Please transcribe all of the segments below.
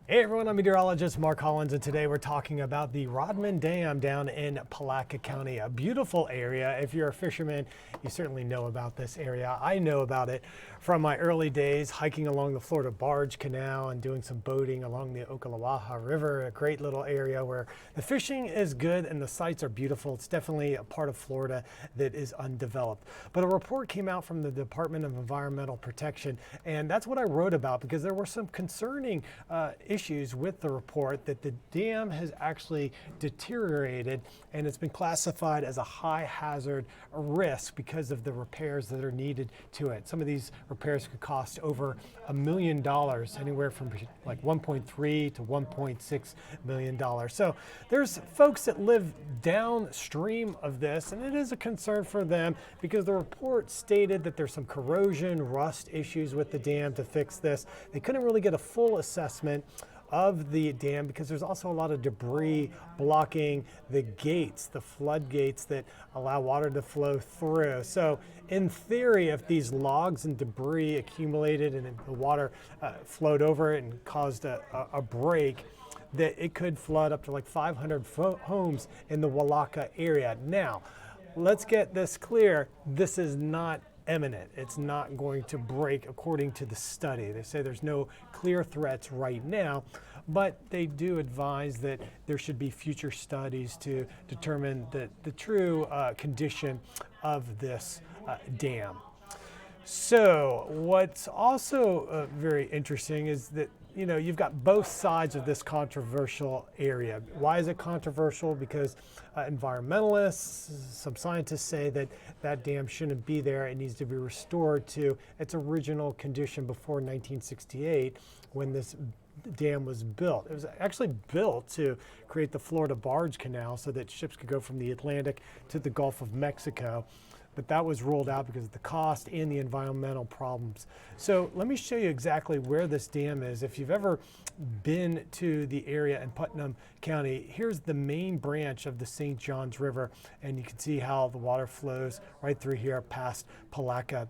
Hey everyone, I'm meteorologist Mark Hollins, and today we're talking about the Rodman Dam down in Putnam County, a beautiful area. If you're a fisherman, you certainly know about this area. I know about it from my early days hiking along the Florida Barge Canal and doing some boating along the Ocklawaha River, a great little area where the fishing is good and the sights are beautiful. It's definitely a part of Florida that is undeveloped. But a report came out from the Department of Environmental Protection, and that's what I wrote about because there were some concerning issues with the report that the dam has actually deteriorated and it's been classified as a high hazard risk because of the repairs that are needed to it. Some of these repairs could cost over $1 million, anywhere from like 1.3 to 1.6 million dollars. So there's folks that live downstream of this, and it is a concern for them because the report stated that there's some corrosion, rust issues with the dam to fix this. They couldn't really get a full assessment of the dam because there's also a lot of debris blocking the gates, the floodgates that allow water to flow through. So in theory, if these logs and debris accumulated and the water flowed over it and caused a break, that it could flood up to like 500 homes in the Walaka area. Now, let's get this clear. This is not imminent. It's not going to break according to the study. They say there's no clear threats right now, but they do advise that there should be future studies to determine the true condition of this dam. So what's also very interesting is that you've got both sides of this controversial area. Why is it controversial? Because environmentalists, some scientists say that that dam shouldn't be there. It needs to be restored to its original condition before 1968 when this dam was built. It was actually built to create the Florida Barge Canal so that ships could go from the Atlantic to the Gulf of Mexico. But that was ruled out because of the cost and the environmental problems. So let me show you exactly where this dam is. If you've ever been to the area in Putnam County, here's the main branch of the St. Johns River, and you can see how the water flows right through here past Palaca.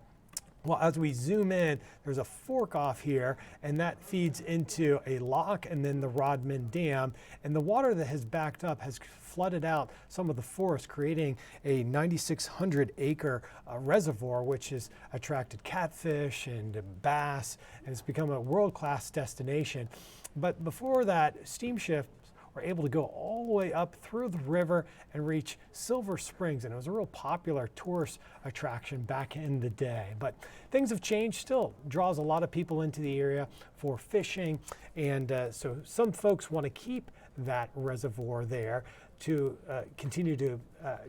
Well, as we zoom in, there's a fork off here, and that feeds into a lock and then the Rodman Dam. And the water that has backed up has flooded out some of the forest, creating a 9,600 acre reservoir, which has attracted catfish and bass, and it's become a world-class destination. But before that, steamships were able to go all the way up through the river and reach Silver Springs, and it was a real popular tourist attraction back in the day. But things have changed. Still draws a lot of people into the area for fishing, and so some folks want to keep that reservoir there to continue to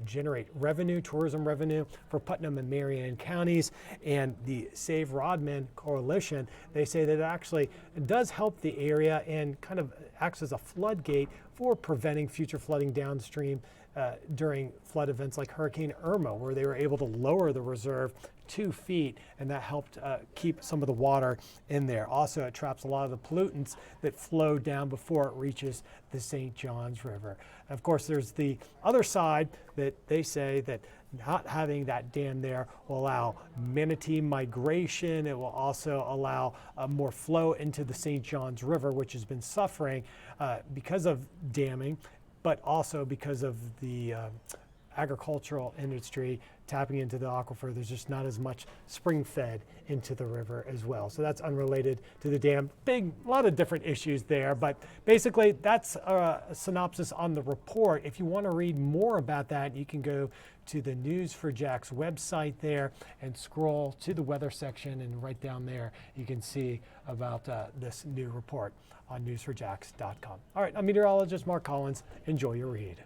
generate revenue, tourism revenue for Putnam and Marion counties. And the Save Rodman Coalition, they say that it actually does help the area and kind of acts as a floodgate for preventing future flooding downstream during flood events like Hurricane Irma, where they were able to lower the reserve 2 feet, and that helped keep some of the water in there. Also, it traps a lot of the pollutants that flow down before it reaches the St. Johns River. And of course, there's the other side that they say that not having that dam there will allow manatee migration. It will also allow more flow into the St. Johns River, which has been suffering because of damming, but also because of the agricultural industry tapping into the aquifer. There's just not as much spring fed into the river as well. So that's unrelated to the dam. A lot of different issues there, but basically that's a synopsis on the report. If you want to read more about that, you can go to the News4JAX website there and scroll to the weather section, and right down there you can see about this new report on news4jax.com. All right, I'm meteorologist Mark Hollins. Enjoy your read.